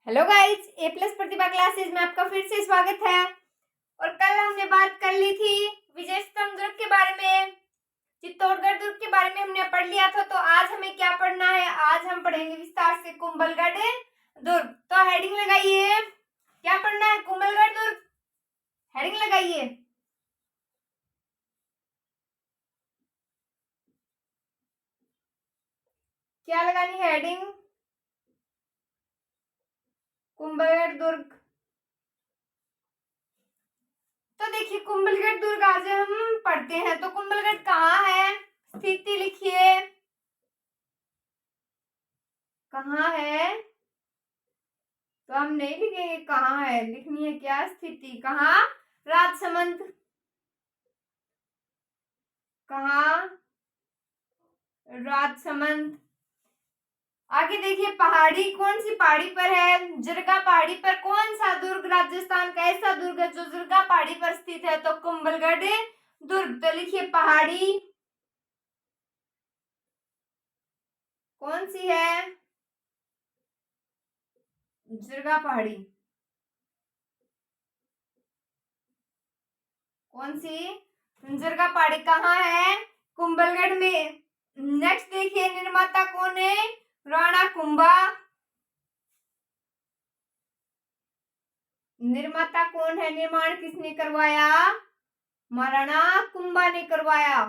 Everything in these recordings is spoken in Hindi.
हेलो गाइस, ए प्लस प्रतिभा क्लासेस में आपका फिर से स्वागत है। और कल हमने बात कर ली थी विजय स्तंभ दुर्ग के बारे में, चित्तौड़गढ़ दुर्ग के बारे में हमने पढ़ लिया था। तो आज हमें क्या पढ़ना है? आज हम पढ़ेंगे विस्तार से कुंभलगढ़ दुर्ग। तो हेडिंग लगाइए, क्या पढ़ना है? कुंभलगढ़ दुर्ग। हेडिंग लगाइए। क्या लगानी है हेडिंग? कुंभलगढ़ दुर्ग। तो देखिए, कुंभलगढ़ दुर्ग आज हम पढ़ते हैं। तो कुंभलगढ़ कहाँ है? स्थिति लिखिए, कहाँ है? तो हम नहीं लिखेंगे कहाँ है, लिखनी है क्या? स्थिति। कहाँ? राजसमंद। कहाँ? राजसमंद। आगे देखिए, पहाड़ी कौन सी पहाड़ी पर है? जरगा पहाड़ी पर। कौन सा दुर्ग? राजस्थान का ऐसा दुर्ग है जो जरगा पहाड़ी पर स्थित है, तो कुंभलगढ़ दुर्ग। तो लिखिए पहाड़ी कौन सी है? जरगा पहाड़ी। कौन सी? जरगा पहाड़ी कहाँ है? कुंभलगढ़ में। नेक्स्ट देखिए, निर्माता कौन है? राणा कुंभा। निर्माता कौन है? निर्माण किसने करवाया? महाराणा कुंभा ने करवाया।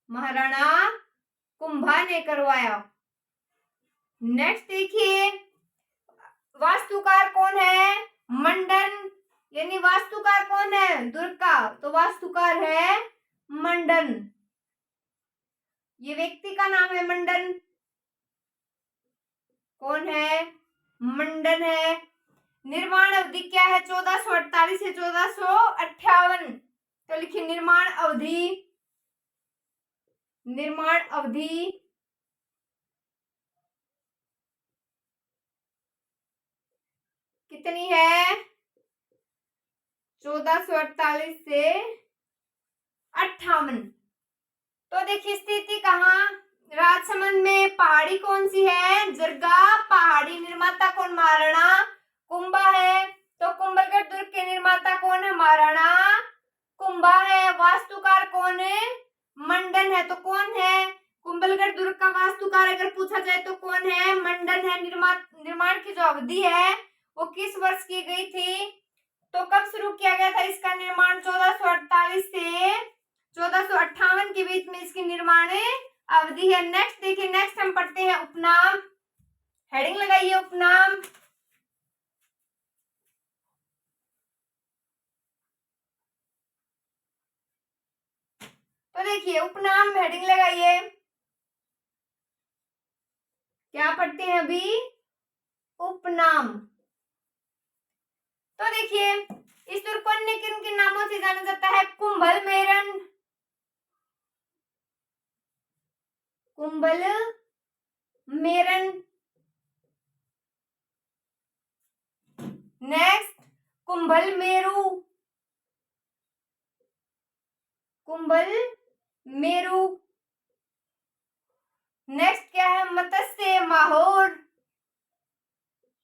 महाराणा कुंभा ने करवाया। नेक्स्ट देखिए, वास्तुकार कौन है? मंडन। यानी वास्तुकार कौन है दुर्ग का? तो वास्तुकार है मंडन। ये व्यक्ति का नाम है मंडन। कौन है? मंडन है। निर्माण अवधि क्या है? 1448 से 1458। तो लिखिए निर्माण अवधि। निर्माण अवधि कितनी है? 1448 से 58। तो देखिए, स्थिति कहाँ? राजसमंद में। पहाड़ी कौन सी है? जरगा पहाड़ी। निर्माता कौन? महाराणा कुंभा है। तो कुंभलगढ़ दुर्ग के निर्माता कौन है? महाराणा कुंभा है। वास्तुकार कौन है? मंडन है। तो कौन है कुंभलगढ़ दुर्ग का वास्तुकार? अगर पूछा जाए तो कौन है? मंडन है। निर्माण की जो अवधि है वो किस वर्ष की गई थी? तो कब शुरू किया गया था इसका निर्माण? 1448 से 1458 के बीच में इसकी निर्माण अवधि है। नेक्स्ट देखिए, नेक्स्ट हम पढ़ते हैं उपनाम। हेडिंग लगाइए उपनाम। तो देखिए, उपनाम हेडिंग लगाइए। क्या पढ़ते हैं अभी? उपनाम। तो देखिए, इस दुर्ग को अन्य किन किन नामों से जाना जाता है? कुंभल मेरन। कुंभल मेरन। नेक्स्ट कुंभल मेरू। कुंभल मेरू। नेक्स्ट क्या है? मत्स्य माहौर।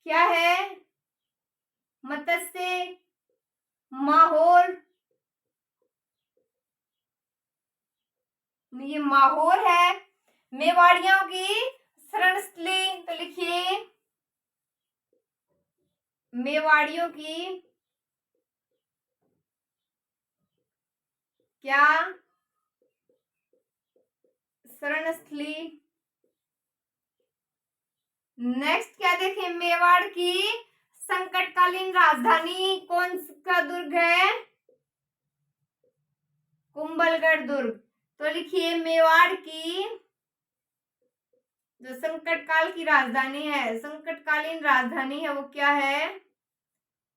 क्या है? मत्स्य माहौर। ये माहौर है। मेवाड़ियों की शरणस्थली। तो लिखिए मेवाड़ियों की क्या? शरणस्थली। नेक्स्ट क्या देखें? मेवाड़ की संकटकालीन राजधानी कौन सा दुर्ग है? कुंभलगढ़ दुर्ग। तो लिखिए मेवाड़ की जो संकट काल की राजधानी है, संकटकालीन राजधानी है, वो क्या है?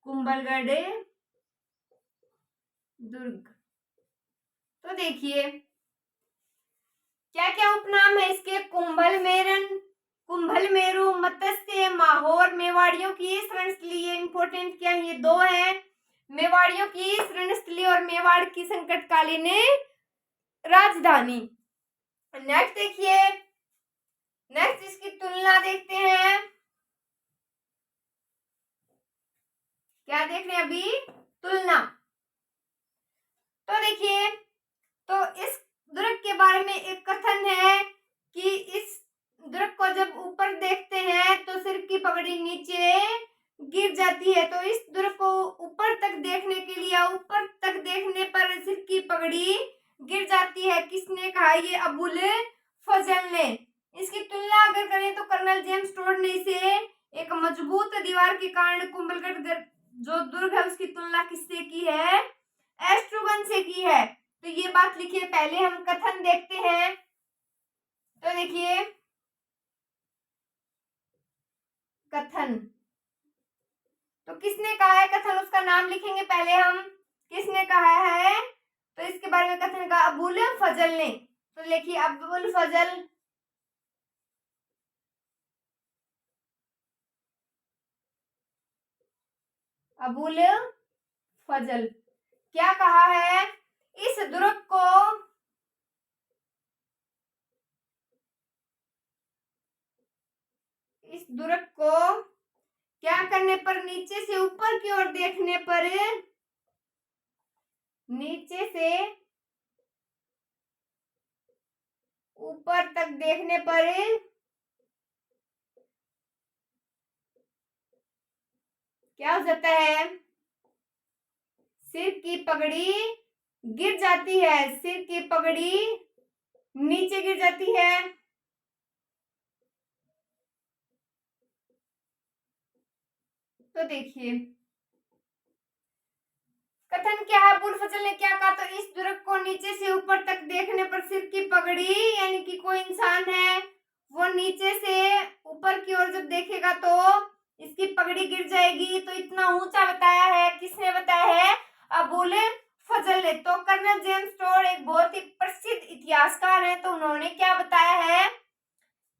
कुंभलगढ़ दुर्ग। तो देखिए क्या क्या उपनाम है इसके? कुंभल मेरन, कुंभल मेरू, मत्स्य माहौर, मेवाड़ियों की शरणस्थली। ये इंपॉर्टेंट क्या है? ये दो है, मेवाड़ियों की शरणस्थली और मेवाड़ की संकटकालीन राजधानी। नेक्स्ट देखिए, नेक्स्ट इसकी तुलना देखते हैं। क्या देख रहे हैं अभी? तुलना। तो देखिए, तो इस दुर्ग के बारे में एक कथन है कि इस दुर्ग को जब ऊपर देखते हैं तो सिर की पगड़ी नीचे गिर जाती है। तो इस दुर्ग को ऊपर तक देखने के लिए, ऊपर तक देखने पर सिर की पगड़ी गिर जाती है। किसने कहा? ये अबुल फजल ने। इसकी तुलना अगर करें तो कर्नल जेम्स टोड ने इसे एक मजबूत दीवार के कारण कुंभलगढ़ जो दुर्ग है उसकी तुलना किससे की है? एस्ट्रूगन से की है। तो ये बात लिखिए। पहले हम कथन देखते हैं। तो देखिए, कथन तो किसने कहा है कथन, उसका नाम लिखेंगे पहले हम। किसने कहा है? तो इसके बारे में कथन का अबुल फजल ने। तो लिखिए अबुल फजल। अबुल फजल क्या कहा है? इस दुर्ग को क्या करने पर, नीचे से ऊपर की ओर देखने पर, नीचे से ऊपर तक देखने पर क्या हो जाता है? सिर की पगड़ी गिर जाती है। सिर की पगड़ी नीचे गिर जाती है। तो देखिए, कथन क्या है? अबुल फजल ने क्या कहा? तो इस दुर्ग को नीचे से ऊपर तक देखने पर सिर की पगड़ी, यानी कि कोई इंसान है वो नीचे से ऊपर की ओर जब देखेगा तो इसकी पगड़ी गिर जाएगी। तो इतना ऊंचा बताया है। किसने बताया है? अबुल फजल ने। तो कर्नल जेम्स टोड एक बहुत ही प्रसिद्ध इतिहासकार है। तो उन्होंने क्या बताया है?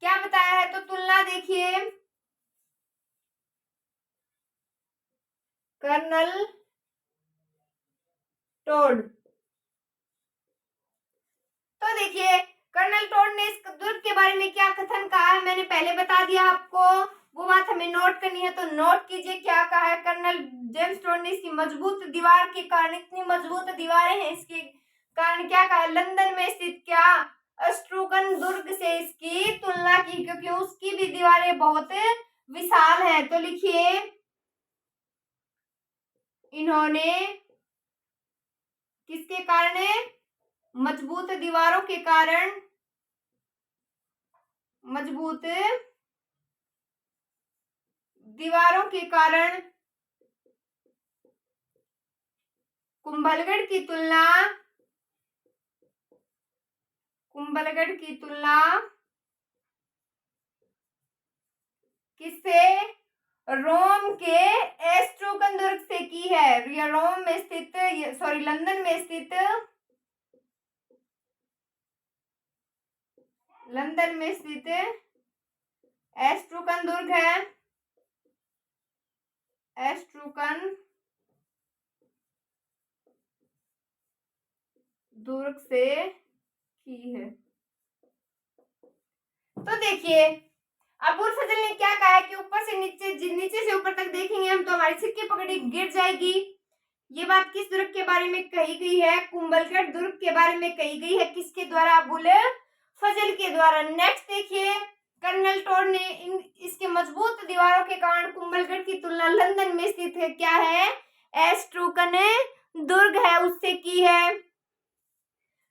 क्या बताया है? तो तुलना देखिए, कर्नल टोड। तो देखिए, कर्नल टोड ने इस दुर्ग के बारे में क्या कथन कहा है मैंने पहले बता दिया आपको। वो बात हमें नोट करनी है। तो नोट कीजिए क्या कहा है कर्नल जेम्स टोड ने। इसकी मजबूत दीवार के कारण, इतनी मजबूत दीवारें हैं इसके कारण क्या कहा है? लंदन में स्थित क्या एस्ट्रूगन दुर्ग से इसकी तुलना की, क्योंकि उसकी भी दीवारें बहुत विशाल है। तो लिखिए, इन्होंने किसके कारण? मजबूत दीवारों के कारण, मजबूत दीवारों के कारण कुंभलगढ़ की तुलना, कुंभलगढ़ की तुलना किससे? रोम के एस्ट्रूगन दुर्ग से की है। या रोम में स्थित, सॉरी लंदन में स्थित, लंदन में स्थित एस्ट्रूगन दुर्ग है। एस्ट्रूगन दुर्ग से की है। तो देखिए, अबुल फजल ने क्या कहा है कि ऊपर से नीचे से ऊपर तक देखेंगे हम तो हमारी सिर की पगड़ी गिर जाएगी। ये बात किस दुर्ग के बारे में कही गई है? कुंभलगढ़ दुर्ग के बारे में कही गई है। किसके द्वारा? अबुल फजल के द्वारा। नेक्स्ट देखिए, कर्नल टोड ने इसके मजबूत दीवारों के कारण कुंभलगढ़ की तुलना लंदन में स्थित है क्या है? एस्ट्रूगन दुर्ग है उससे की है।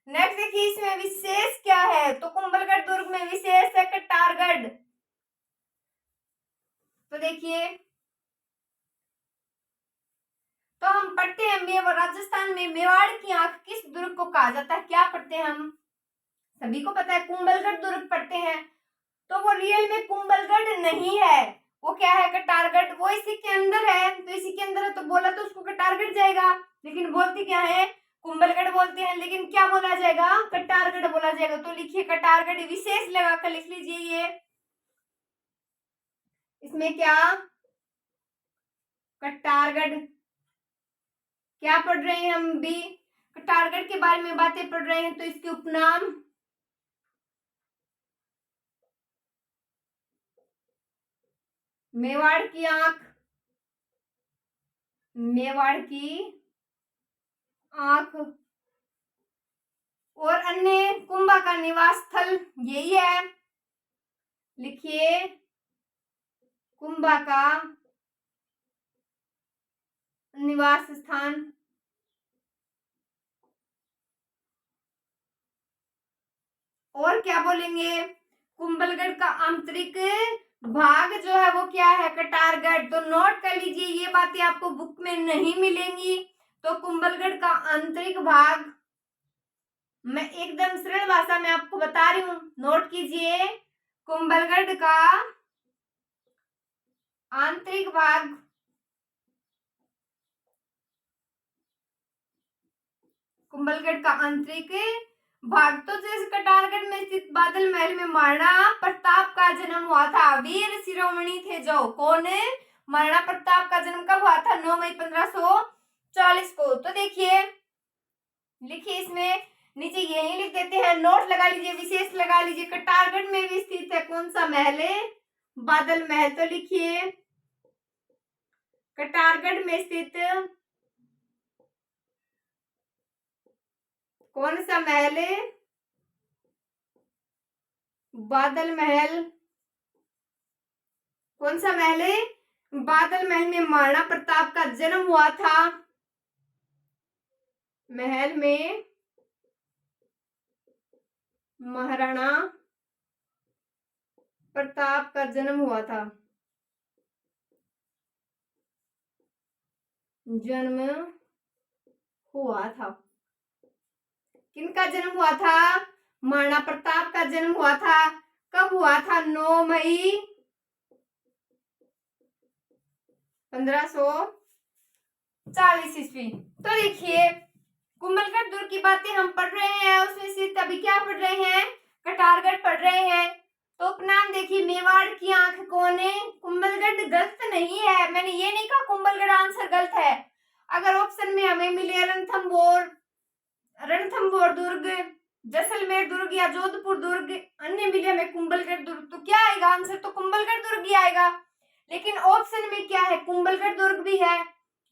नेक्स्ट देखिए, इसमें विशेष क्या है? तो कुंभलगढ़ दुर्ग में विशेष है कटारगढ़। तो देखिए, तो हम पढ़ते हैं मेवाड़, राजस्थान में मेवाड़ की आंख किस दुर्ग को कहा जाता है? क्या पढ़ते हैं हम? सभी को पता है, कुंभलगढ़ दुर्ग पढ़ते हैं। तो वो रियल में कुंभलगढ़ नहीं है, वो क्या है? कटारगढ़। वो इसी के अंदर है। तो इसी के अंदर है तो बोला तो उसको कटारगढ़ जाएगा, लेकिन बोलते क्या है? कुंभलगढ़ बोलते हैं, लेकिन क्या बोला जाएगा? कटारगढ़ बोला जाएगा। तो लिखिए कटारगढ़, विशेष लगाकर लिख लीजिए। ये इसमें क्या? कटारगढ़। क्या पढ़ रहे हैं हम भी? कटारगढ़ के बारे में बातें पढ़ रहे हैं। तो इसके उपनाम, मेवाड़ की आंख, मेवाड़ की आंख। और अन्य कुंभा का निवास स्थल यही है, लिखिए कुंभा का निवास स्थान। और क्या बोलेंगे, कुंभलगढ़ का आंतरिक भाग जो है वो क्या है, कटारगढ़। तो नोट कर लीजिए, ये बातें आपको बुक में नहीं मिलेंगी। तो कुंभलगढ़ का आंतरिक भाग, मैं एकदम सरल भाषा में आपको बता रही हूं, नोट कीजिए। कुंभलगढ़ का आंतरिक भाग, कुंभलगढ़ का आंतरिक भाग। तो जैसे कटारगढ़ में स्थित बादल महल में महाराणा प्रताप का जन्म हुआ था। वीर शिरोमणि थे जो, कौन, महाराणा प्रताप का जन्म कब हुआ था, 9 मई 1540 को। तो देखिए, लिखिए इसमें नीचे यही लिख देते हैं, नोट लगा लीजिए, विशेष लगा लीजिए। कटारगढ़ में भी स्थित है कौन सा महल, बादल महल। तो लिखिए कटारगढ़ में स्थित कौन सा महल, बादल महल। कौन सा महल, बादल महल में महाराणा प्रताप का जन्म हुआ था। महल में महाराणा प्रताप का जन्म हुआ था, जन्म हुआ था। किनका जन्म हुआ था, महाराणा प्रताप का जन्म हुआ था। कब हुआ था, 9 मई 1540 ईस्वी। तो देखिए, कुंभलगढ़ दुर्ग की बातें हम पढ़ रहे हैं, उसमें से अभी क्या पढ़ रहे हैं, कटारगढ़ पढ़ रहे हैं। तो उपनाम देखिए, मेवाड़ की आंख कौन है, कुंभलगढ़ गलत नहीं है। मैंने ये नहीं कहा कुंभलगढ़ आंसर गलत है। अगर ऑप्शन में हमें मिले रणथंभौर दुर्ग, जैसलमेर दुर्ग या जोधपुर दुर्ग, अन्य मिले हमें कुंभलगढ़ दुर्ग, तो क्या आएगा आंसर, तो कुंभलगढ़ दुर्ग ही आएगा। लेकिन ऑप्शन में क्या है, कुंभलगढ़ दुर्ग भी है,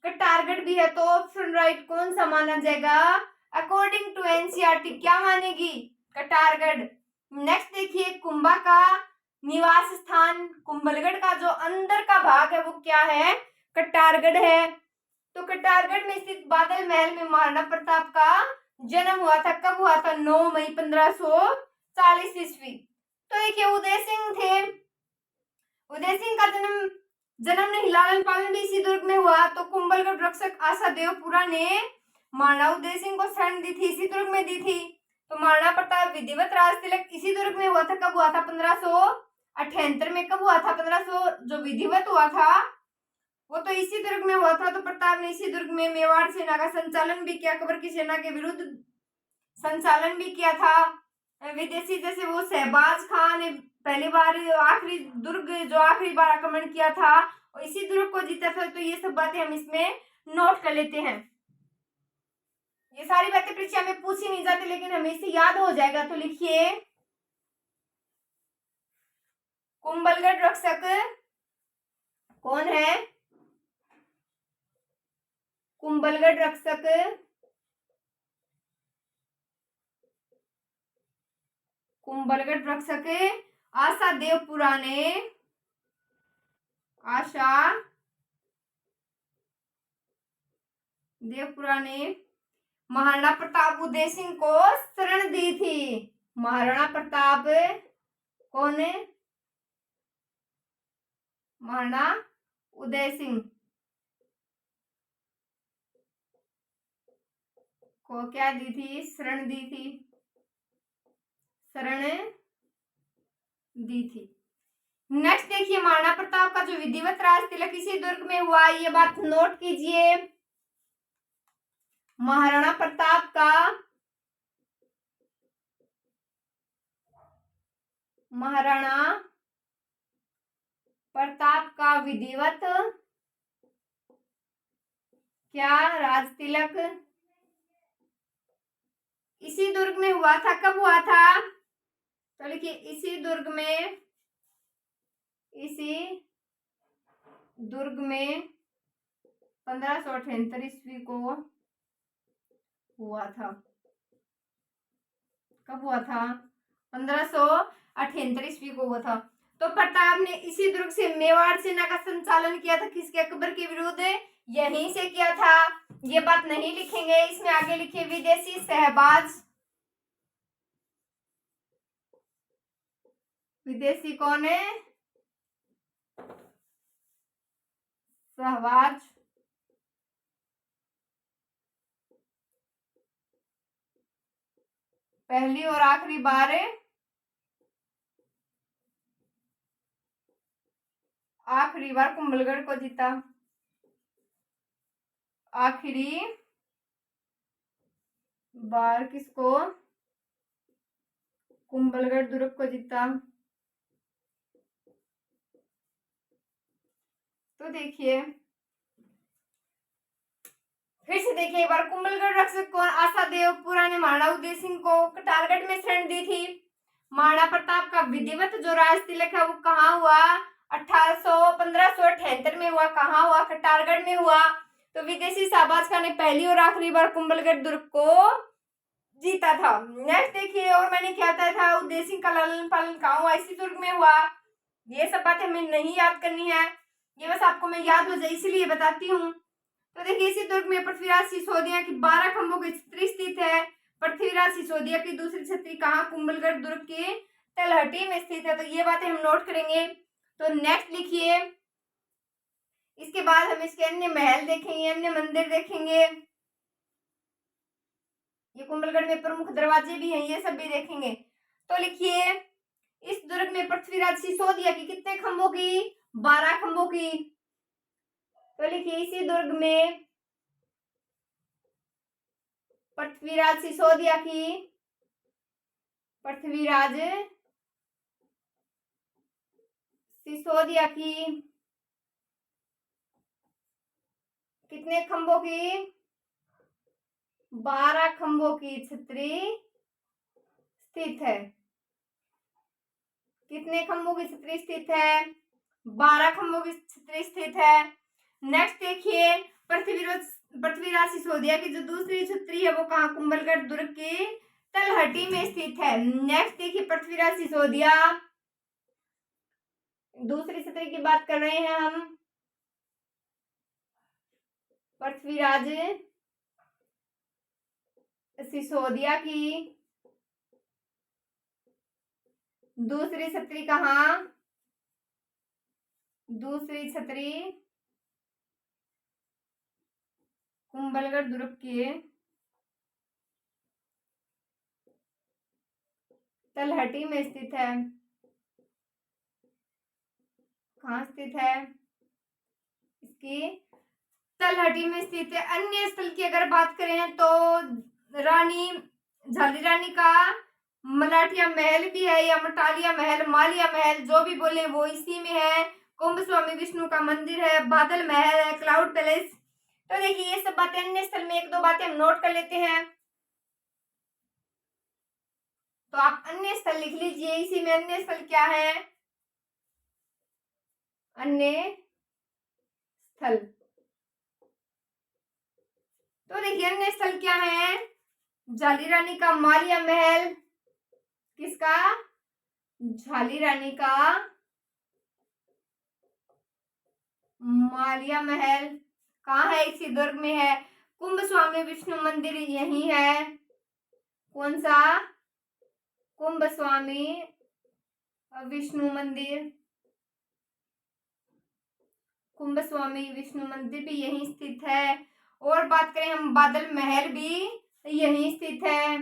कटारगढ़ भी है। तो ऑप्शन राइट कौन सा माना जाएगा, अकॉर्डिंग टू एनसीईआरटी क्या मानेगी, कटारगढ़। नेक्स्ट देखिए, कुंभा का निवास स्थान, कुंभलगढ़ का जो अंदर का भाग है वो क्या है, कटारगढ़ है। तो कटारगढ़ में स्थित बादल महल में महाराणा प्रताप का जन्म हुआ था। कब हुआ था, 9 मई 1540 ईस्वी। तो देखिए, उदय सिंह थे, उदय सिंह का जन्म नहीं, लालन पालन भी इसी दुर्ग में हुआ। तो कुंभलगढ़ रक्षक आशा देवपुरा ने महाराणा उदय सिंह को शरण दी थी, इसी दुर्ग में दी थी। तो महाराणा प्रताप विधिवत राज तिलक इसी दुर्ग में हुआ था। कब हुआ था, 1578 में। कब हुआ था, 1500 जो विधिवत हुआ था वो तो इसी दुर्ग में हुआ था। तो प्रताप ने इसी दुर्ग में मेवाड़ सेना का संचालन भी किया, अकबर की सेना के विरुद्ध संचालन भी किया था। विदेशी जैसे वो शहबाज खान ने पहली बार आखिरी दुर्ग जो आखिरी बार आक्रमण किया था और इसी दुर्ग को जीता था। तो ये सब बातें हम इसमें नोट कर लेते हैं। ये सारी बातें परीक्षा में पूछी नहीं जाती, लेकिन हमें इसे याद हो जाएगा। तो लिखिए, कुंभलगढ़ रक्षक कौन है, कुंभलगढ़ रक्षक आशा देवपुरा ने, आशा देवपुरा ने महाराणा प्रताप उदय सिंह को शरण दी थी। महाराणा प्रताप कौन है, महाराणा उदय सिंह को क्या दी थी, शरण दी थी, शरण दी थी। नेक्स्ट देखिए, महाराणा प्रताप का जो विधिवत राज तिलक इसी दुर्ग में हुआ, ये बात नोट कीजिए। महाराणा प्रताप का विधिवत क्या राज तिलक इसी दुर्ग में हुआ था। कब हुआ था, तो लिखिए, इसी दुर्ग में 1578 ईस्वी को हुआ था। कब हुआ था? 1578 ईस्वी को हुआ था। तो प्रताप ने इसी दुर्ग से मेवाड़ सेना का संचालन किया था। किसके? अकबर के विरुद्ध यहीं से किया था। ये बात नहीं लिखेंगे, इसमें आगे लिखे विदेशी शहबाज। विदेशी कौन है? शहबाज। पहली और आखिरी बार कुंभलगढ़ को जीता। आखिरी बार किसको? कुंभलगढ़ दुर्ग को जीता। तो देखिए, फिर से देखिए एक बार, कुंभलगढ़ रक्षक कौन? आशादेव पुरा ने महाराणा उदय सिंह को कटारगढ़ में शरण दी थी। महाराणा प्रताप का विधिवत जो राज तिलक है वो कहाँ हुआ? 1578 में हुआ। कहाँ हुआ? कटारगढ़ में हुआ। तो विदेशी शहबाज खान ने पहली और आखिरी बार कुंभलगढ़ दुर्ग को जीता था। नेक्स्ट देखिए, और मैंने क्या बताया था, उदय सिंह का लालन पालन कहाँ हुआ? इसी दुर्ग में हुआ। ये सब बातें हमें नहीं याद करनी है, ये बस आपको मैं याद हो जाए इसलिए बताती हूँ। तो देखिए, इसी दुर्ग में पृथ्वीराज सिसोदिया की 12 खंभों की छतरी स्थित है। पृथ्वीराज सिसोदिया की दूसरी छतरी कहाँ? कुंभलगढ़ दुर्ग के तलहटी में स्थित है। तो ये बातें हम नोट करेंगे। तो नेक्स्ट लिखिए, इसके बाद हम इसके अन्य महल देखेंगे, अन्य मंदिर देखेंगे। ये कुंभलगढ़ में प्रमुख दरवाजे भी हैं, ये सब भी देखेंगे। तो लिखिए, इस दुर्ग में पृथ्वीराज सिसोदिया की कितने खंभों की? 12 खंभों की। तो लिखिए, इसी दुर्ग में पृथ्वीराज सिसोदिया की कितने खंभों की? 12 खंभों की छतरी स्थित है। कितने खंभों की छतरी स्थित है? 12 खंभों की छतरी स्थित है। नेक्स्ट देखिए, पृथ्वीराज सिसोदिया की जो दूसरी छतरी है वो कहाँ? कुंभलगढ़ दुर्ग की तलहटी में स्थित है। नेक्स्ट देखिए, पृथ्वीराज सिसोदिया, दूसरी छतरी की बात कर रहे हैं हम। पृथ्वीराज सिसोदिया की दूसरी छतरी कहाँ? दूसरी छतरी कुंभलगढ़ दुर्ग के तलहटी में स्थित है। कहाँ स्थित है? इसकी तलहटी में स्थित है। अन्य स्थल की अगर बात करें तो रानी झाली रानी का मलाठिया महल भी है, या मटालिया महल, मालिया महल, जो भी बोले वो इसी में है। कुंभ स्वामी विष्णु का मंदिर है, बादल महल है, क्लाउड पैलेस। तो देखिए, ये सब बातें अन्य स्थल में एक दो बातें हम नोट कर लेते हैं। तो आप अन्य स्थल लिख लीजिए, इसी में अन्य स्थल क्या है? अन्य स्थल। तो देखिए, अन्य स्थल क्या है? झाली रानी का मालिया महल। किसका? झाली रानी का मालिया महल। कहाँ है? इसी दुर्ग में है। कुंभ स्वामी विष्णु मंदिर यही है। कौन सा? कुंभ स्वामी विष्णु मंदिर। कुंभ स्वामी विष्णु मंदिर भी यहीं स्थित है। और बात करें हम, बादल महल भी यहीं स्थित है।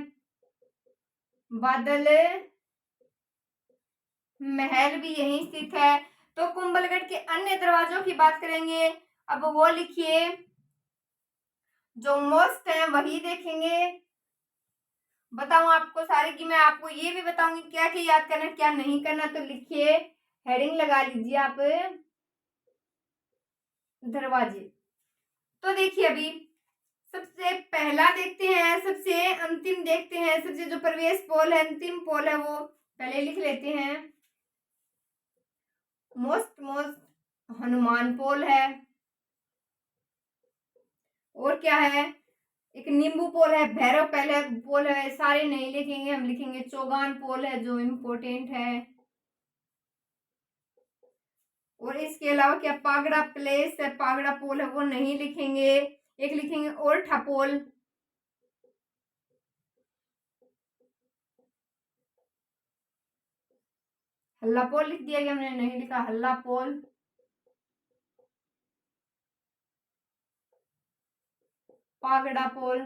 बादल महल भी यहीं स्थित है। तो कुंभलगढ़ के अन्य दरवाजों की बात करेंगे। अब वो लिखिए, जो मोस्ट है वही देखेंगे। बताऊं आपको सारे की, मैं आपको ये भी बताऊंगी क्या क्या याद करना क्या नहीं करना। तो लिखिए, हेडिंग लगा लीजिए आप, दरवाजे। तो देखिए, अभी सबसे पहला देखते हैं, सबसे अंतिम देखते हैं। सबसे जो प्रवेश पोल है, अंतिम पोल है, वो पहले लिख लेते हैं। मोस्ट हनुमान पोल है। और क्या है, एक नींबू पोल है, भैरव पहले पोल है, सारे नहीं लिखेंगे, हम लिखेंगे चौगान पोल है जो इम्पोर्टेंट है। और इसके अलावा क्या पागड़ा प्लेस है, पागड़ा पोल है, वो नहीं लिखेंगे। एक लिखेंगे ओरठा पोल। हल्ला पोल लिख दिया गया, हमने नहीं लिखा हल्ला पोल। पागड़ा पोल।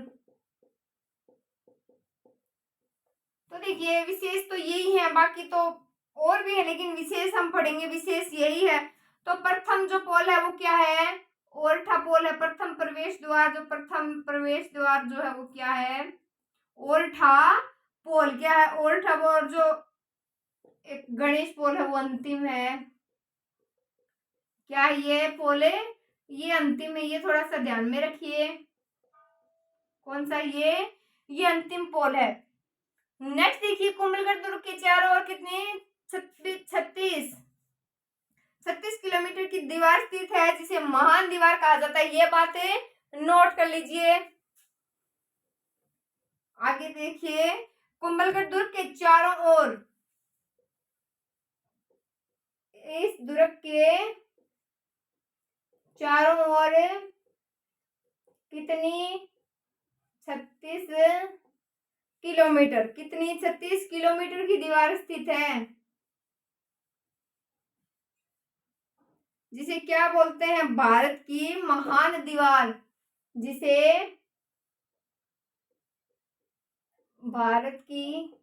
तो देखिए विशेष तो यही है, बाकी तो और भी है लेकिन विशेष हम पढ़ेंगे, विशेष यही है। तो प्रथम जो पोल है वो क्या है, ओरठा पोल है। प्रथम प्रवेश द्वार, जो प्रथम प्रवेश द्वार जो है वो क्या है, ओरठा पोल। क्या है, ओरठा पोल। जो एक गणेश पोल है वो अंतिम है। क्या ये पोल है, ये अंतिम है, ये थोड़ा सा ध्यान में रखिए। कौन सा, ये अंतिम पोल है। नेक्स्ट देखिए, कुंभलगढ़ दुर्ग के चारों ओर कितने 36 किलोमीटर की दीवार स्थित है जिसे महान दीवार कहा जाता है। ये बातें नोट कर लीजिए। आगे देखिए, कुंभलगढ़ दुर्ग के चारों ओर, इस दुर्ग के चारों ओर कितनी 36 किलोमीटर, कितनी 36 किलोमीटर की दीवार स्थित है, जिसे क्या बोलते हैं, भारत की महान दीवार, जिसे भारत की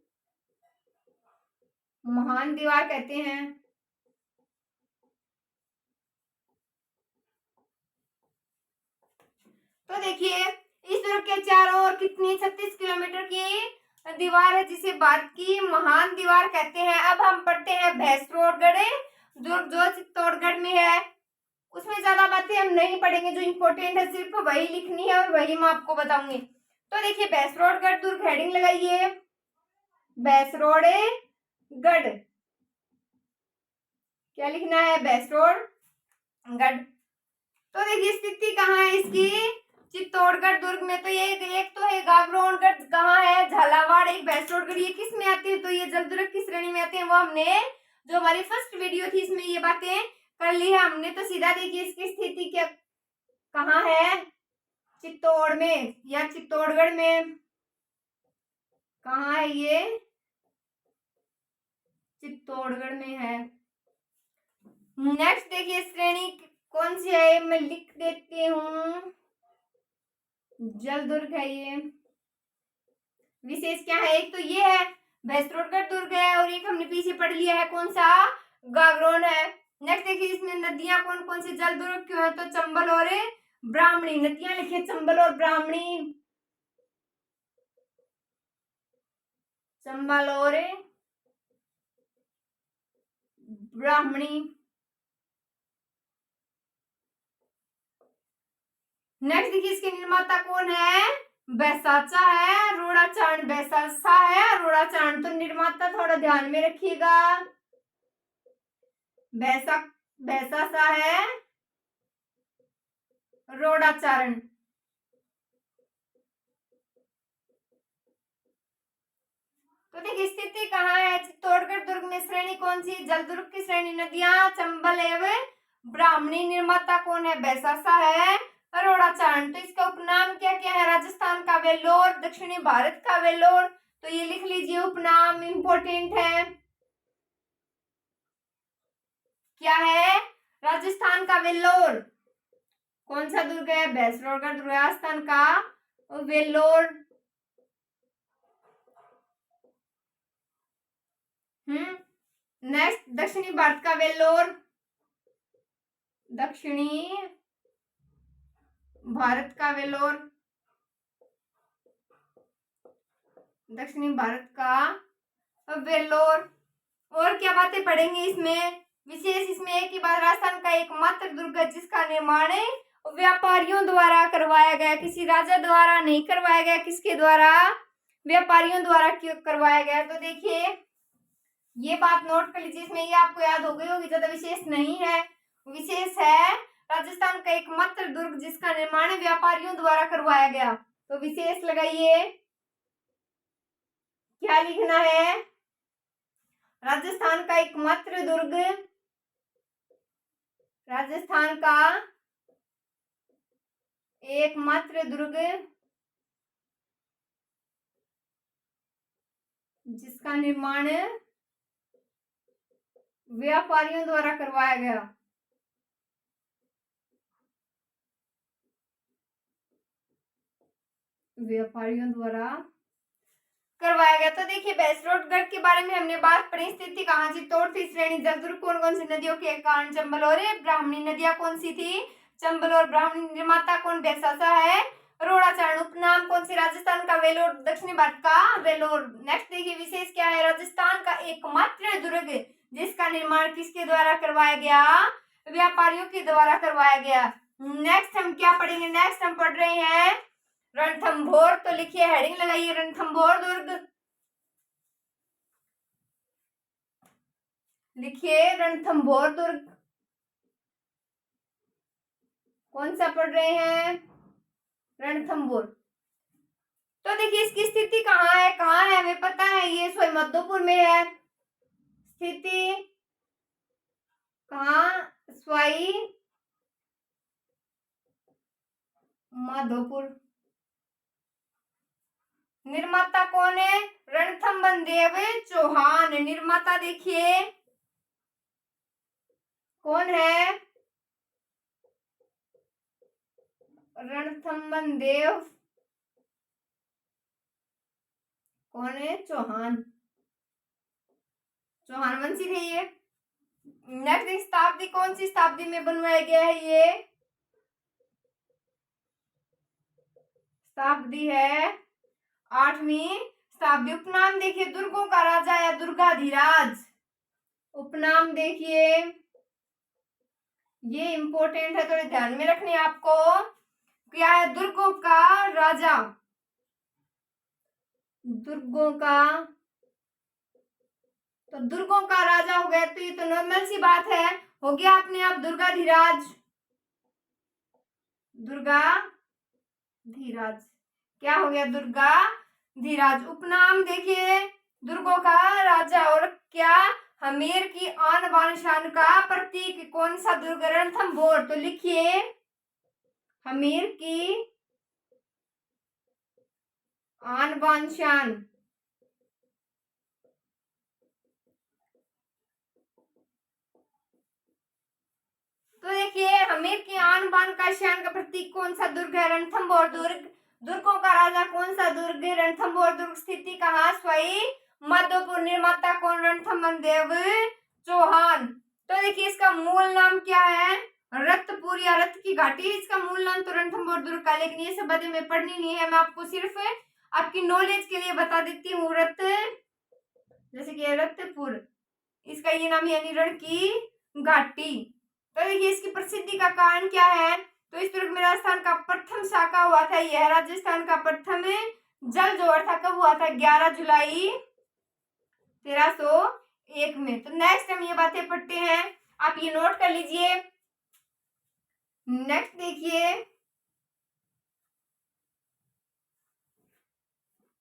महान दीवार कहते हैं। तो देखिए, इस दुर्ग के चारों ओर कितनी 36 किलोमीटर की दीवार है जिसे भारत की महान दीवार कहते हैं। अब हम पढ़ते हैं भैंसरोडगढ़ दुर्ग जो चित्तौड़गढ़ में है। उसमें ज्यादा बातें हम नहीं पढ़ेंगे, जो इम्पोर्टेंट है सिर्फ वही लिखनी है और वही मैं आपको बताऊंगी। तो देखिए, भैंसरोडगढ़ दुर्ग, हेडिंग लगाइए भैंसरोडगढ़। क्या लिखना है, भैंसरोडगढ़। तो देखिए स्थिति कहाँ है इसकी, चित्तौड़गढ़ दुर्ग में। तो ये एक तो है गागरोनगढ़, कहाँ है, झालावाड़। एक भैंसरोडगढ़, ये किस में आते हैं, तो ये जलदुर्ग की श्रेणी में आते हैं। वो हमने जो हमारी फर्स्ट वीडियो थी इसमें ये बातें कर ली है हमने। तो सीधा देखिए इसकी स्थिति क्या कहाँ है, चित्तौड़ में या चित्तौड़गढ़ में। कहाँ है ये, चित्तौड़गढ़ में है। नेक्स्ट देखिए श्रेणी कौन सी है, मैं लिख देती हूँ, जलदुर्ग है ये। विशेष क्या है, एक तो ये है भैंसरोडगढ़ दुर्ग है, और एक हमने पीछे पढ़ लिया है कौन सा, गागरोन है। नेक्स्ट देखिए इसमें नदियां कौन कौन सी जलदुर्ग क्यों है, तो चंबल और ब्राह्मणी। नदियां लिखिए चंबल और ब्राह्मणी, चंबल और ब्राह्मणी। नेक्स्ट देखिए इसके निर्माता कौन है, बैसाचा है, रोड़ाचाण। बैसासा है, रोड़ाचाण। तो निर्माता थोड़ा ध्यान में रखिएगा, बैसासा है, रोड़ाचारण। तो देखिए स्थिति कहाँ है, चित्तौड़गढ़ दुर्ग में। श्रेणी कौन सी, जलदुर्ग की श्रेणी। नदियां चंबल एवं ब्राह्मणी। निर्माता कौन है, बैसासा है, रोड़ाचारण। तो इसका उपनाम क्या क्या है, राजस्थान का वेल्लोर, दक्षिणी भारत का वेल्लोर। तो ये लिख लीजिए, उपनाम इंपॉर्टेंट है। क्या है, राजस्थान का वेल्लोर। कौन सा दुर्ग है, भैंसरोडगढ़ दुर्ग, राजस्थान का वेल्लोर। नेक्स्ट दक्षिणी भारत का वेल्लोर, दक्षिणी भारत का वेल्लोर, दक्षिणी भारत का वेल्लोर। और क्या बातें पढ़ेंगे इसमें, विशेष इसमें एक ही बात, राजस्थान का एकमात्र दुर्ग है जिसका निर्माण व्यापारियों द्वारा करवाया गया, किसी राजा द्वारा नहीं करवाया गया। किसके द्वारा, व्यापारियों द्वारा करवाया गया। तो देखिए ये बात नोट कर लीजिए, इसमें ये आपको याद हो गई होगी, ज्यादा विशेष नहीं है। विशेष है राजस्थान का एकमात्र दुर्ग जिसका निर्माण व्यापारियों द्वारा करवाया गया। तो विशेष लगाइए, क्या लिखना है? राजस्थान का एकमात्र दुर्ग, राजस्थान का एकमात्र दुर्ग जिसका निर्माण व्यापारियों द्वारा करवाया गया। व्यापारियों द्वारा करवाया गया। तो देखिए बैसरोटगढ़ के बारे में हमने बात पढ़ी। स्थिति कहाँ थी? तोड़ती श्रेणी जलदुर्ग कौन कौन सी नदियों के कारण? चंबल और ब्राह्मणी नदियां कौन सी थी? चंबल और ब्राह्मणी। निर्माता कौन? बैसासा है। रोड़ाचारण उपनाम कौन सी? राजस्थान का वेलोर, दक्षिणी भारत का वेलोर। नेक्स्ट देखिए विशेष क्या है? राजस्थान का एकमात्र दुर्ग जिसका निर्माण किसके द्वारा करवाया गया? व्यापारियों के द्वारा करवाया गया। नेक्स्ट हम क्या पढ़ेंगे? नेक्स्ट हम पढ़ रहे हैं रणथंभौर। तो लिखिए, हेडिंग लगाइए, रणथंभौर दुर्ग। लिखिए रणथंभौर दुर्ग। कौन सा पढ़ रहे हैं? रणथंभौर। तो देखिए इसकी स्थिति कहाँ है? कहाँ है हमें पता है, ये सवाई माधोपुर में है। स्थिति कहाँ? सवाई माधोपुर। निर्माता कौन है? रणथंभदेव चौहान। निर्माता देखिए कौन है? रणथंभदेव कौन है? चौहान। चौहान वंशी थे ये। नेक्स्ट शताब्दी कौन सी शताब्दी में बनवाया गया है? ये शताब्दी है 8वीं शताब्दी। उपनाम देखिए, दुर्गों का राजा या दुर्गाधिराज। उपनाम देखिए, ये इंपॉर्टेंट है, थोड़े ध्यान में रखने आपको। क्या है? दुर्गों का राजा। दुर्गों का, तो दुर्गों का राजा हो गया, तो ये तो नॉर्मल सी बात है, हो गया अपने आप दुर्गाधिराज। दुर्गाधिराज क्या हो गया? दुर्गाधिराज। उपनाम देखिए, दुर्गों का राजा। और क्या? हमीर की आन बान शान का प्रतीक कौन सा दुर्ग? रणथंभौर। तो लिखिए, हमीर की आन बान शान तो देखिए हमीर की आन बान का शान का प्रतीक कौन सा दुर्ग है? रणथंभौर दुर्ग। दुर्गों का राजा कौन सा दुर्ग? रणथंभौर दुर्ग। स्थिति कहाँ? सवाई माधोपुर। निर्माता कौन? रणथंभदेव चौहान। तो देखिए इसका मूल नाम क्या है? रत्तपुर या रत्त की घाटी। इसका मूल नाम तो रणथंभौर दुर्ग का, लेकिन ये सब बातें में पढ़नी नहीं है, मैं आपको सिर्फ आपकी नॉलेज के लिए बता देती हूँ। रत्त, जैसे कि रत्तपुर, इसका ये नाम यानी रण की घाटी। तो देखिए इसकी प्रसिद्धि का कारण क्या है? तो इस दुर्ग में राजस्थान का प्रथम शाखा हुआ था। यह राजस्थान का प्रथम जल जोहर था। कब हुआ था? 11 जुलाई 1301 में। तो नेक्स्ट हम ये बातें पढ़ते हैं, आप ये नोट कर लीजिए। नेक्स्ट देखिए,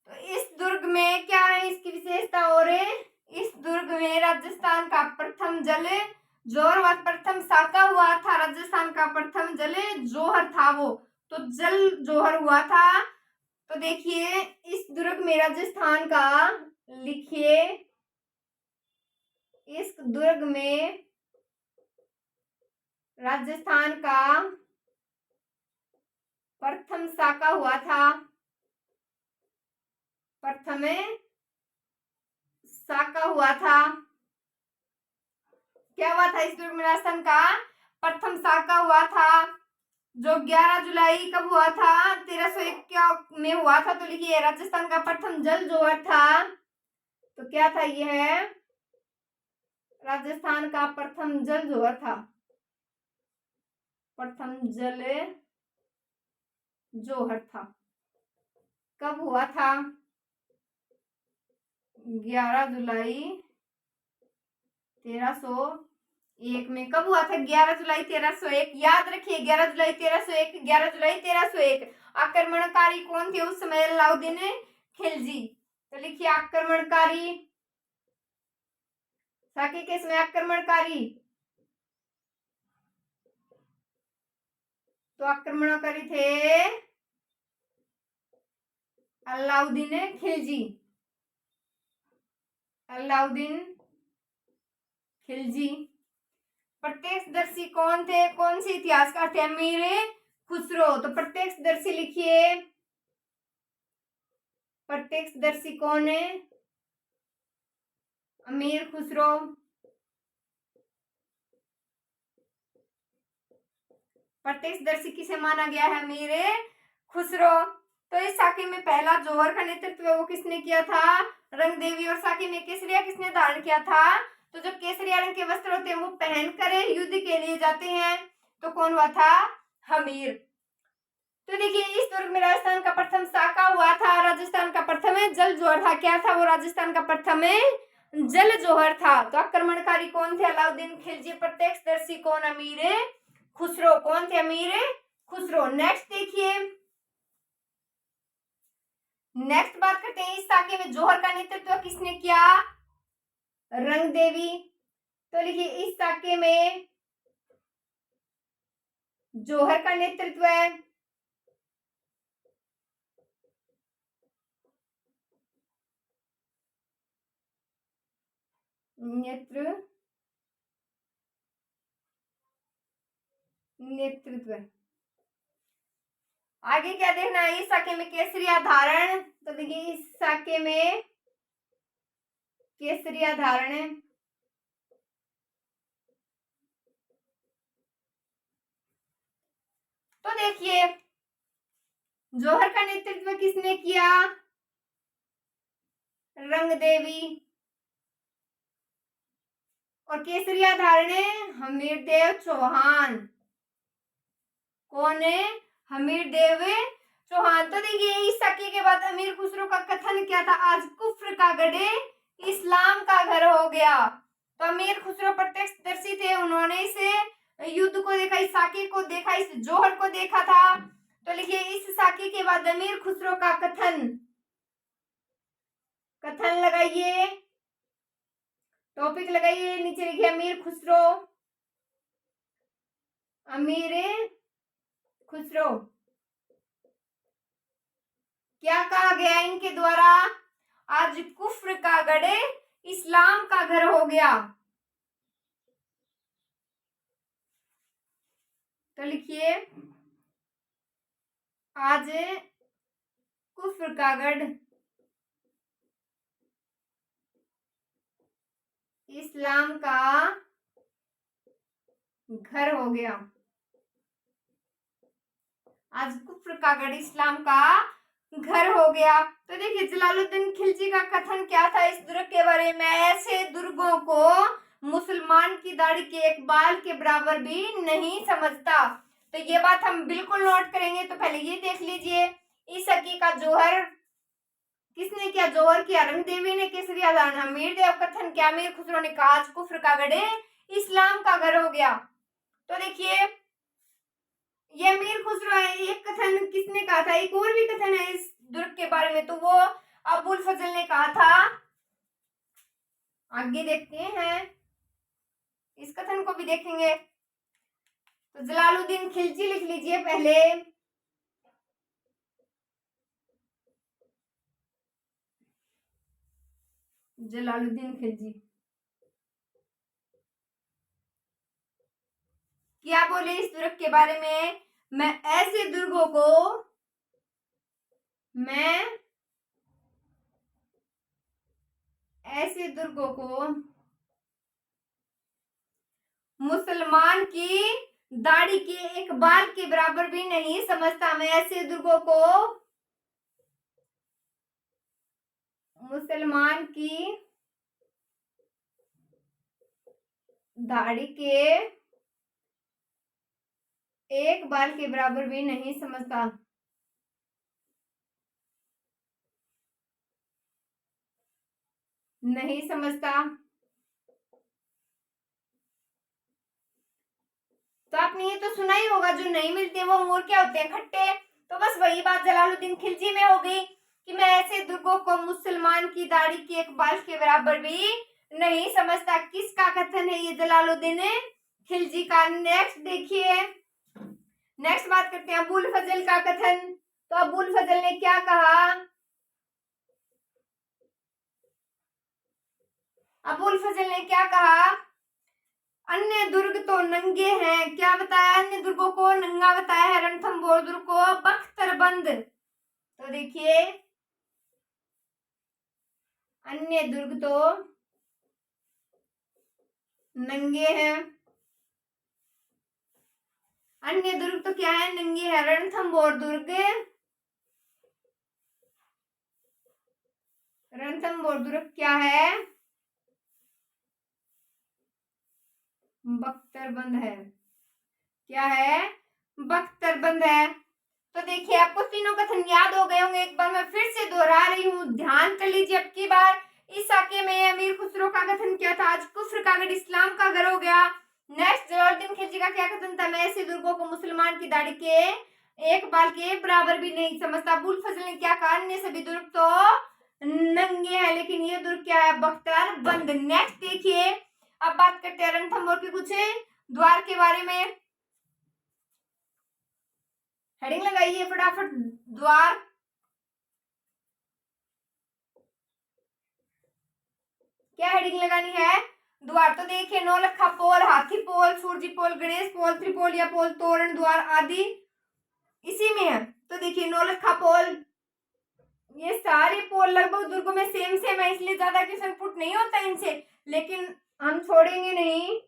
तो इस दुर्ग में क्या है इसकी विशेषता? और इस दुर्ग में राजस्थान का प्रथम जल जोहर हुआ, प्रथम शाखा हुआ था। राजस्थान का प्रथम जल जोहर था वो, तो जल जोहर हुआ था। तो देखिए इस दुर्ग में राजस्थान का, लिखिए इस दुर्ग में राजस्थान का प्रथम शाखा हुआ था। प्रथम शाखा हुआ था। क्या हुआ था? इस दुर्ग में राजस्थान का प्रथम शाखा हुआ था, जो 11 जुलाई कब हुआ था? 1301 में हुआ था। तो लिखिए राजस्थान का प्रथम जल जोहर था। तो क्या था? यह राजस्थान का प्रथम जल जोहर था। प्रथम जल जोहर था। कब हुआ था? 11 जुलाई 1301 एक में कब हुआ था? 11 जुलाई 1301। याद रखिए 11 जुलाई 1301, 11 जुलाई 1301। आक्रमणकारी कौन थे उस समय? अलाउद्दीन खिलजी। तो लिखिए आक्रमणकारी, साके के समय आक्रमणकारी, तो आक्रमणकारी थे अलाउद्दीन खिलजी। अलाउद्दीन खिलजी। प्रत्यक्षदर्शी कौन थे? कौन से इतिहासकार थे? अमीर खुसरो। तो प्रत्यक्षदर्शी लिखिए, प्रत्यक्षदर्शी कौन है? अमीर खुसरो। प्रत्यक्षदर्शी किसे माना गया है? अमीर खुसरो। तो इस साके में पहला जौहर का नेतृत्व वो किसने किया था? रंगदेवी। और साके में केसरिया किसने धारण किया था? तो जो केसरिया रंग के वस्त्र होते हैं वो पहनकर युद्ध के लिए जाते हैं, तो कौन हुआ था? हमीर। तो देखिए इस दुर्ग में राजस्थान का प्रथम साका हुआ था, राजस्थान का प्रथम जल जौहर था। क्या था वो? राजस्थान का प्रथम जल जौहर था। तो आक्रमणकारी कौन थे? अलाउद्दीन खिलजी। प्रत्यक्षदर्शी कौन? अमीर खुसरो। कौन थे? अमीर खुसरो। नेक्स्ट देखिए, नेक्स्ट बात करते हैं इस साके में जौहर का नेतृत्व किसने किया? रंगदेवी। तो लिखिए इस साके में जौहर का नेतृत्व है नेतृत्व। आगे क्या देखना है? इस साके में केसरिया धारण। तो देखिए इस साके में केसरिया धारण है। तो देखिए जौहर का नेतृत्व किसने किया? रंगदेवी। और केसरिया धारण है हमीरदेव चौहान। कौन है? हमीरदेव चौहान। तो देखिए इस साके के बाद अमीर खुसरो का कथन क्या था? आज कुफ्र का गढ़ इस्लाम का घर हो गया। तो अमीर खुसरो प्रत्यक्षदर्शी थे, उन्होंने इस युद्ध को देखा, इस साके को देखा, इस जौहर को देखा था। तो लिखिए इस साके के बाद अमीर खुसरो का कथन, कथन लगाइए, टॉपिक लगाइए, नीचे लिखिए अमीर खुसरो। अमीर खुसरो क्या कहा गया इनके द्वारा? आज कुफ्र का गढ़ इस्लाम का घर हो गया। तो लिखिए आज कुफ्र का गढ़ इस्लाम का घर हो गया। आज कुफ्र का गढ़ इस्लाम का घर हो गया। तो देखिए जलालुद्दीन खिलजी का कथन क्या था इस दुर्ग के बारे में? ऐसे दुर्गों को मुसलमान की दाढ़ी के एक बाल के बराबर भी नहीं समझता। तो ये बात हम बिल्कुल नोट करेंगे। तो पहले ये देख लीजिए इस सकी का जौहर किसने किया? जौहर किया रंगदेवी ने। केसरिया धारण हमीरदेव। कथन क्या? अमीर खुसरो ने कहा आज कुफ्र का गढ़ इस्लाम का घर हो गया। तो देखिए ये अमीर खुसरो है। एक कथन किसने कहा था? एक और भी कथन है इस दुर्ग के बारे में, तो वो अबुल फजल ने कहा था। आगे देखते हैं, इस कथन को भी देखेंगे। तो जलालुद्दीन खिलजी लिख लीजिए पहले। जलालुद्दीन खिलजी क्या बोले इस दुर्ग के बारे में? मैं ऐसे दुर्गों को मुसलमान की दाढ़ी के एक बाल के बराबर भी नहीं समझता। मैं ऐसे दुर्गों को मुसलमान की दाढ़ी के एक बाल के बराबर भी नहीं समझता। नहीं समझता। तो आपने ये तो सुना ही होगा, जो नहीं मिलते वो अंगूर क्या होते हैं, खट्टे। तो बस वही बात जलालुद्दीन खिलजी में हो गई कि मैं ऐसे दुर्गों को मुसलमान की दाढ़ी की एक बाल के बराबर भी नहीं समझता। किसका कथन है ये, जलालुद्दीन खिलजी का। नेक्स्ट देखिए, नेक्स्ट बात करते हैं अबुल फजल का कथन। तो अबुल फजल ने क्या कहा, अबुल फजल ने क्या कहा, अन्य दुर्ग तो नंगे हैं। क्या बताया, अन्य दुर्गों को नंगा बताया है, रणथंभौर दुर्ग को बख्तरबंद। तो देखिए, अन्य दुर्ग तो नंगे हैं, अन्य दुर्ग तो क्या है, नंगे है। रणथंभौर दुर्ग, रणथंभौर दुर्ग क्या है, बख्तरबंद है। क्या है, बख्तरबंद है। तो देखिए, आपको तीनों कथन याद हो गए होंगे, एक बार मैं फिर से दोहरा रही हूँ, ध्यान कर लीजिए। अब की बार इस साके में अमीर खुसरो का कथन क्या था, आज कुफ्र का गढ़ इस्लाम का घर हो गया। नेक्स्ट, जलालुद्दीन खिलजी का क्या कथन था, मैं ऐसे दुर्गों को मुसलमान की दाढ़ी के एक बाल के बराबर भी नहीं समझता। अबुल फजल ने क्या कहा, अन्य सभी दुर्ग तो नंगे हैं, लेकिन ये दुर्ग क्या है, बख्तरबंद। नेक्स्ट देखिए, अब बात करते हैं रणथंभौर के कुछ द्वार के बारे में। हेडिंग लगाइए फटाफट, द्वार। क्या हेडिंग लगानी है, द्वार। तो देखिए, नौलखा पोल, हाथी पोल, सूरजी पोल, गणेश पोल, त्रिपोलिया पोल, तोरण द्वार आदि इसी में है। तो देखिए, नौलखा पोल, ये सारे पोल लगभग दुर्गों में सेम सेम है, इसलिए ज्यादा क्वेश्चन पुट नहीं होता इनसे, लेकिन हम छोड़ेंगे नहीं,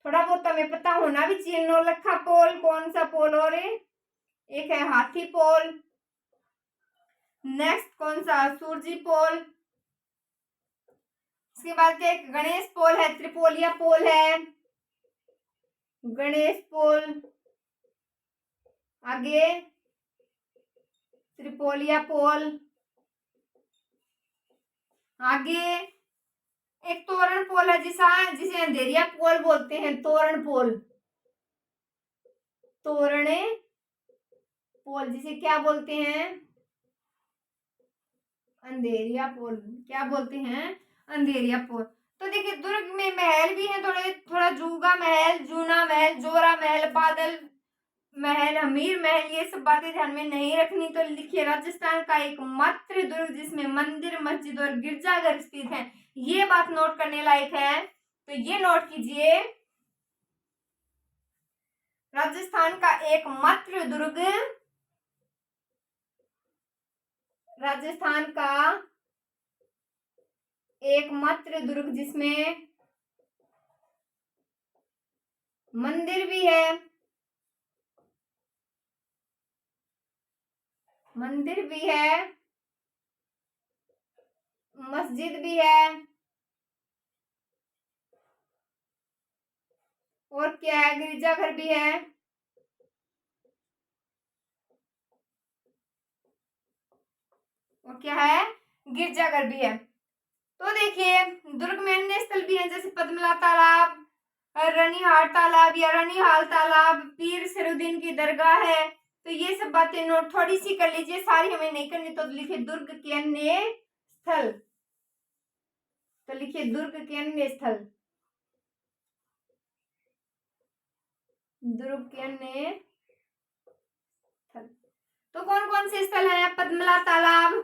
थोड़ा बहुत हमें पता होना भी चाहिए। नौलखा पोल कौन सा पोल, और एक है हाथी पोल, नेक्स्ट कौन सा, सूरजी पोल, इसके बाद क्या, गणेश पोल है, त्रिपोलिया पोल है, गणेश पोल, आगे त्रिपोलिया पोल, आगे एक तोरण पोल है जिसे अंधेरिया पोल बोलते हैं, तोरण पोल, तोरण पोल जिसे क्या बोलते हैं, अंधेरिया पोल, क्या बोलते हैं, अंधेरिया पोल। तो देखिए, दुर्ग में महल भी है, थोड़ा जूगा महल, जूना महल, जोरा महल, बादल महल, हमीर महल, ये सब बातें ध्यान में नहीं रखनी। तो लिखिए, राजस्थान का एकमात्र दुर्ग जिसमें मंदिर, मस्जिद और गिरजाघर स्थित है, ये बात नोट करने लायक है, तो ये नोट कीजिए, राजस्थान का एकमात्र दुर्ग, राजस्थान का एकमात्र दुर्ग जिसमें मंदिर भी है, मंदिर भी है, मस्जिद भी है, और क्या है, गिरजाघर भी है, और क्या है, गिरजाघर भी है। तो देखिए, दुर्ग में अन्य स्थल भी हैं, जैसे पद्मला तालाब, रनिहार तालाब या रनिहाल तालाब, पीर सरुद्दीन की दरगाह है। तो ये सब बातें नोट थोड़ी सी कर लीजिए, सारी हमें नहीं करनी। तो लिखिए, दुर्ग के अन्य स्थल, तो लिखिए, दुर्ग के अन्य स्थल, दुर्ग के अन्य स्थल। तो कौन कौन से स्थल हैं, पद्मला तालाब,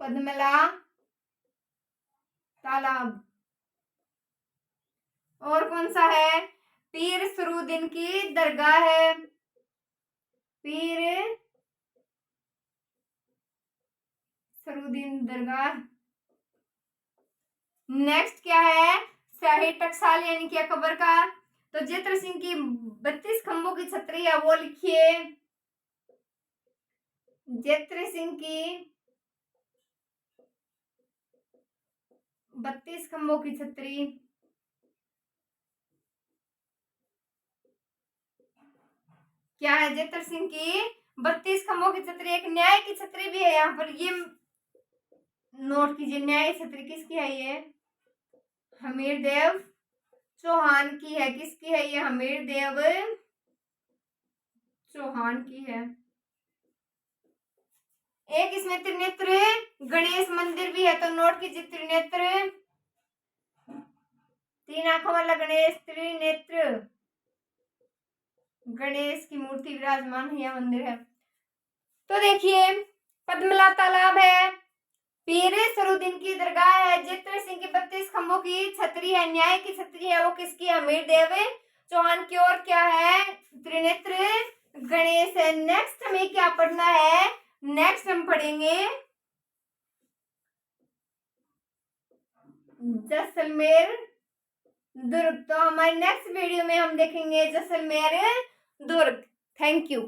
पद्मला तालाब, और कौन सा है, पीर सरुद्दीन की दरगाह है, पीर सरुद्दीन दरगाह। नेक्स्ट क्या है, शाही टकसाल यानी कि अकबर का। तो जेत्र सिंह की 32 खंभों की छतरी है, वो लिखिए, जेत्र सिंह की 32 खंभों की छतरी। क्या है, जेत्र सिंह की 32 खंभों की छतरी। एक न्याय की छतरी भी है यहाँ पर, ये नोट कीजिए, न्याय छतरी किसकी है, ये हमीर देव चौहान की है। किसकी है ये? हमीरदेव चौहान की है। एक इसमें त्रिनेत्र गणेश मंदिर भी है, तो नोट कीजिए त्रिनेत्र, 3 आंखों वाला गणेश, त्रिनेत्र गणेश की मूर्ति विराजमान है, यह मंदिर है। तो देखिए पद्मला तालाब है, पीर सरूद्दीन की दरगाह है, जितेंद्र सिंह की 32 खंभों की छतरी है, न्याय की छतरी है वो किसकी? हमीरदेव चौहान की। और क्या है? त्रिनेत्र गणेश है। नेक्स्ट हमें क्या पढ़ना है? नेक्स्ट हम पढ़ेंगे जैसलमेर दुर्ग। तो हमारे नेक्स्ट वीडियो में हम देखेंगे जैसलमेर दुर्ग। Thank you.